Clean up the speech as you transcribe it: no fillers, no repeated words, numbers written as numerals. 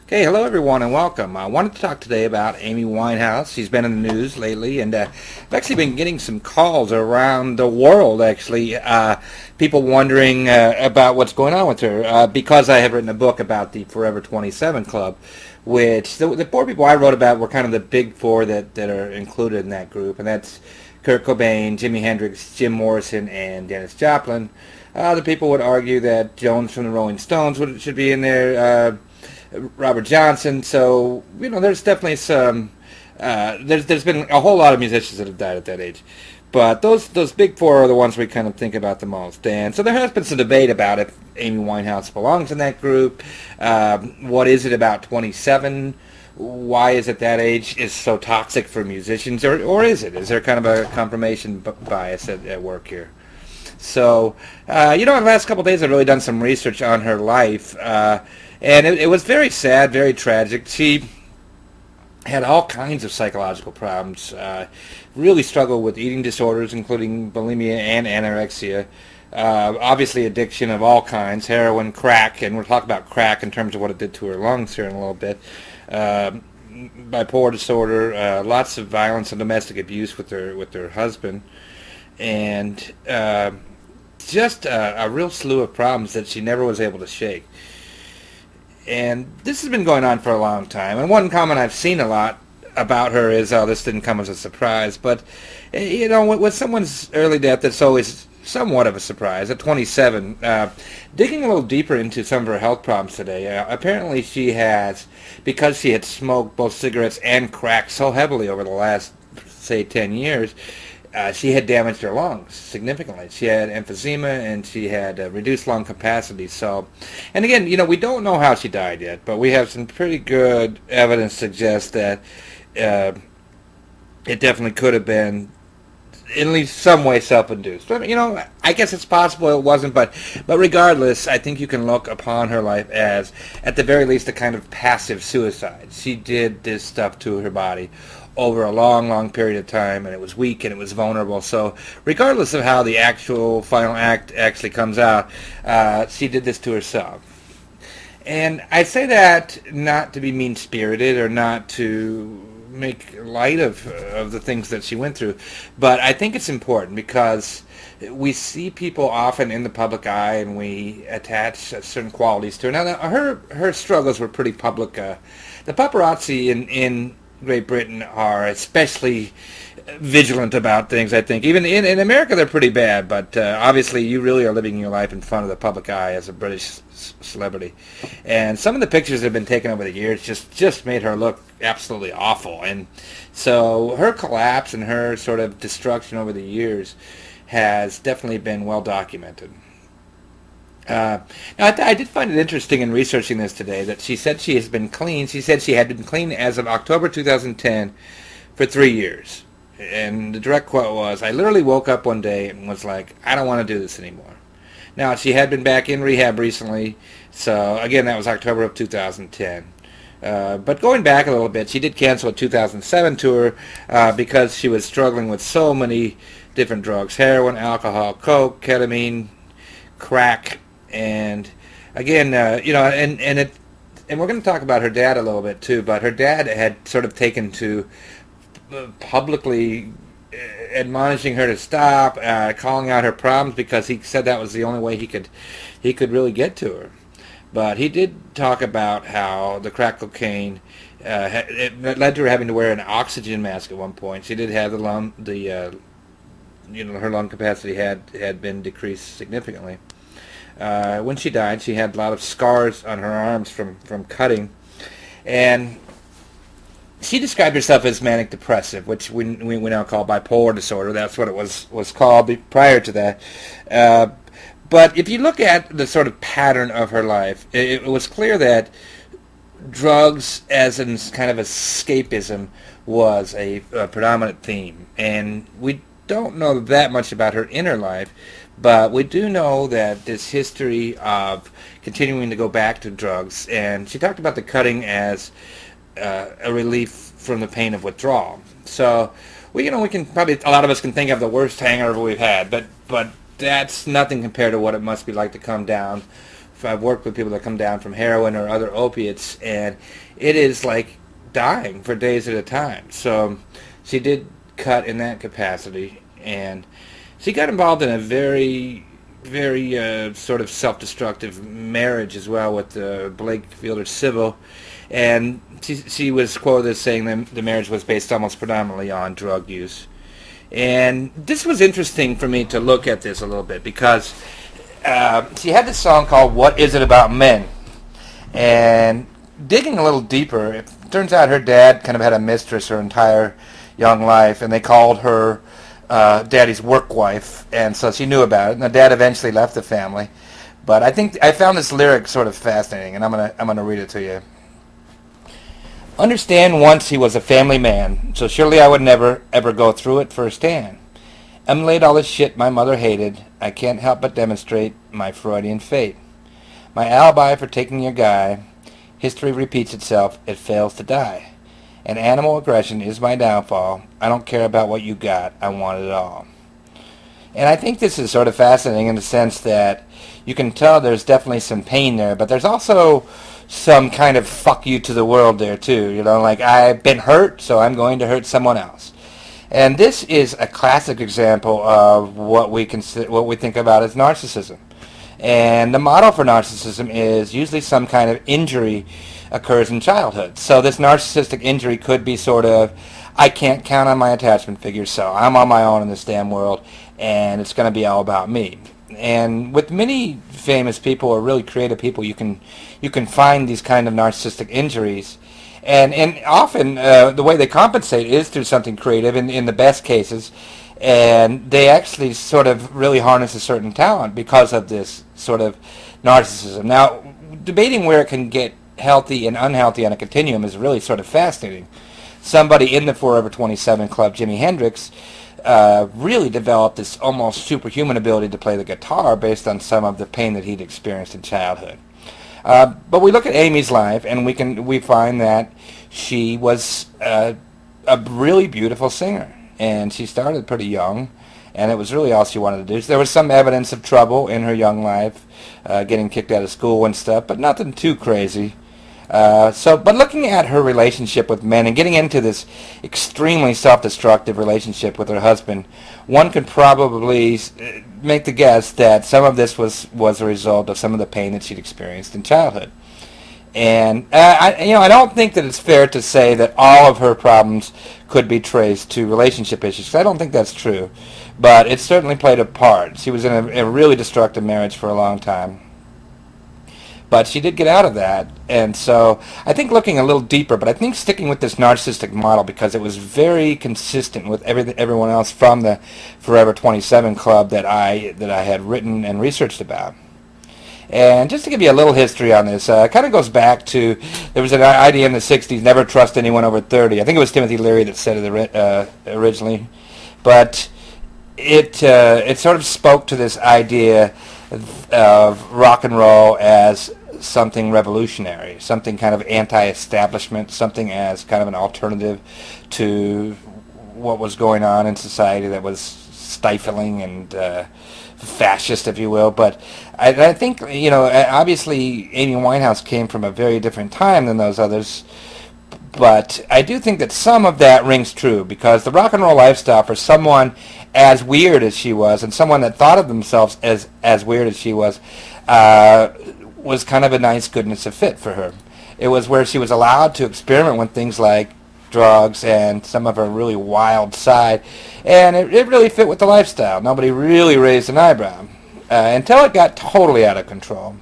Okay, hello everyone and welcome. I wanted to talk today about Amy Winehouse. She's been in the news lately, and I've actually been getting some calls around the world, actually, people wondering about what's going on with her, because I have written a book about the Forever 27 Club, which the four people I wrote about were kind of the big four that are included in that group, and that's Kurt Cobain, Jimi Hendrix, Jim Morrison, and Dennis Joplin. Other people would argue that Jones from the Rolling Stones should be in there. Robert Johnson. So there's definitely some. There's been a whole lot of musicians that have died at that age, but those big four are the ones we kind of think about the most. And so there has been some debate about if Amy Winehouse belongs in that group. What is it about 27? Why is it that age is so toxic for musicians, or is it? Is there kind of a confirmation bias at work here? So, in the last couple of days I've really done some research on her life. And it was very sad, very tragic. She had all kinds of psychological problems, really struggled with eating disorders, including bulimia and anorexia. Obviously addiction of all kinds, heroin, crack, and we'll talk about crack in terms of what it did to her lungs here in a little bit. Bipolar disorder, lots of violence and domestic abuse with her husband, and just a real slew of problems that she never was able to shake. And this has been going on for a long time. And one comment I've seen a lot about her is, oh, this didn't come as a surprise. But, with someone's early death, it's always somewhat of a surprise. At 27, digging a little deeper into some of her health problems today, apparently she has, because she had smoked both cigarettes and crack so heavily over the last, say, 10 years, she had damaged her lungs significantly. She had emphysema and she had reduced lung capacity. So, and again, we don't know how she died yet, but we have some pretty good evidence to suggest that it definitely could have been in least some way self-induced. I guess it's possible it wasn't, but regardless, I think you can look upon her life as, at the very least, a kind of passive suicide. She did this stuff to her body over a long, long period of time, and it was weak and it was vulnerable. So regardless of how the actual final act actually comes out, she did this to herself. And I say that not to be mean-spirited or not to make light of the things that she went through, but I think it's important because we see people often in the public eye and we attach certain qualities to her. Now her struggles were pretty public. The paparazzi in Great Britain are especially vigilant about things, I think. Even in America, they're pretty bad, but obviously you really are living your life in front of the public eye as a British celebrity. And some of the pictures that have been taken over the years just made her look absolutely awful. And so her collapse and her sort of destruction over the years has definitely been well documented. Now, I did find it interesting in researching this today that she said she has been clean. She said she had been clean as of October 2010 for 3 years. And the direct quote was, "I literally woke up one day and was like, I don't want to do this anymore." Now, she had been back in rehab recently, so again, that was October of 2010. But going back a little bit, she did cancel a 2007 tour because she was struggling with so many different drugs: heroin, alcohol, coke, ketamine, crack. And again, and we're going to talk about her dad a little bit too, but her dad had sort of taken to publicly admonishing her to stop, calling out her problems, because he said that was the only way he could really get to her. But he did talk about how the crack cocaine it led to her having to wear an oxygen mask at one point. She did have her lung capacity had been decreased significantly. When she died, she had a lot of scars on her arms from cutting, and she described herself as manic depressive, which we now call bipolar disorder. That's what it was called prior to that. But if you look at the sort of pattern of her life, it was clear that drugs as in kind of escapism was a predominant theme, and we don't know that much about her inner life. But we do know that this history of continuing to go back to drugs, and she talked about the cutting as a relief from the pain of withdrawal. So we can probably, a lot of us can think of the worst hangover we've had, but that's nothing compared to what it must be like to come down I've worked with people that come down from heroin or other opiates, and it is like dying for days at a time. So she did cut in that capacity, and she got involved in a very, very sort of self-destructive marriage as well with Blake Fielder Sybil, and she was quoted as saying that the marriage was based almost predominantly on drug use. And this was interesting for me to look at this a little bit because she had this song called "What Is It About Men?" And digging a little deeper, it turns out her dad kind of had a mistress her entire young life, and they called her Daddy's work wife, and so she knew about it. And the dad eventually left the family, but I think I found this lyric sort of fascinating, and I'm gonna read it to you. Understand once he was a family man, so surely I would never, ever go through it firsthand. Emulate all the shit my mother hated, I can't help but demonstrate my Freudian fate. My alibi for taking your guy, history repeats itself, it fails to die. And animal aggression is my downfall, I don't care about what you got, I want it all. And I think this is sort of fascinating in the sense that you can tell there's definitely some pain there, but there's also some kind of fuck you to the world there too. You know, like I've been hurt, so I'm going to hurt someone else. And this is a classic example of what we think about as narcissism. And the model for narcissism is usually some kind of injury occurs in childhood. So this narcissistic injury could be sort of, I can't count on my attachment figures, so I'm on my own in this damn world, and it's going to be all about me. And with many famous people or really creative people, you can find these kind of narcissistic injuries, and often the way they compensate is through something creative in the best cases, and they actually sort of really harness a certain talent because of this sort of narcissism. Now, debating where it can get healthy and unhealthy on a continuum is really sort of fascinating. Somebody in the Forever 27 Club, Jimi Hendrix, really developed this almost superhuman ability to play the guitar based on some of the pain that he'd experienced in childhood. But we look at Amy's life, and we find that she was a really beautiful singer, and she started pretty young, and it was really all she wanted to do. So there was some evidence of trouble in her young life, getting kicked out of school and stuff, but nothing too crazy. But looking at her relationship with men and getting into this extremely self-destructive relationship with her husband, one could probably make the guess that some of this was a result of some of the pain that she'd experienced in childhood. And I don't think that it's fair to say that all of her problems could be traced to relationship issues, 'cause I don't think that's true. But it certainly played a part. She was in a really destructive marriage for a long time. But she did get out of that, and so I think looking a little deeper, but I think sticking with this narcissistic model because it was very consistent with everyone else from the Forever 27 Club that I had written and researched about. And just to give you a little history on this, it kind of goes back to, there was an idea in the 60s, never trust anyone over 30. I think it was Timothy Leary that said it originally. But it sort of spoke to this idea of rock and roll as something revolutionary, something kind of anti-establishment, something as kind of an alternative to what was going on in society that was stifling and fascist, if you will. But I think, obviously Amy Winehouse came from a very different time than those others, but I do think that some of that rings true, because the rock and roll lifestyle for someone as weird as she was, and someone that thought of themselves as weird as she was kind of a nice goodness of fit for her. It was where she was allowed to experiment with things like drugs and some of her really wild side, and it really fit with the lifestyle. Nobody really raised an eyebrow until it got totally out of control.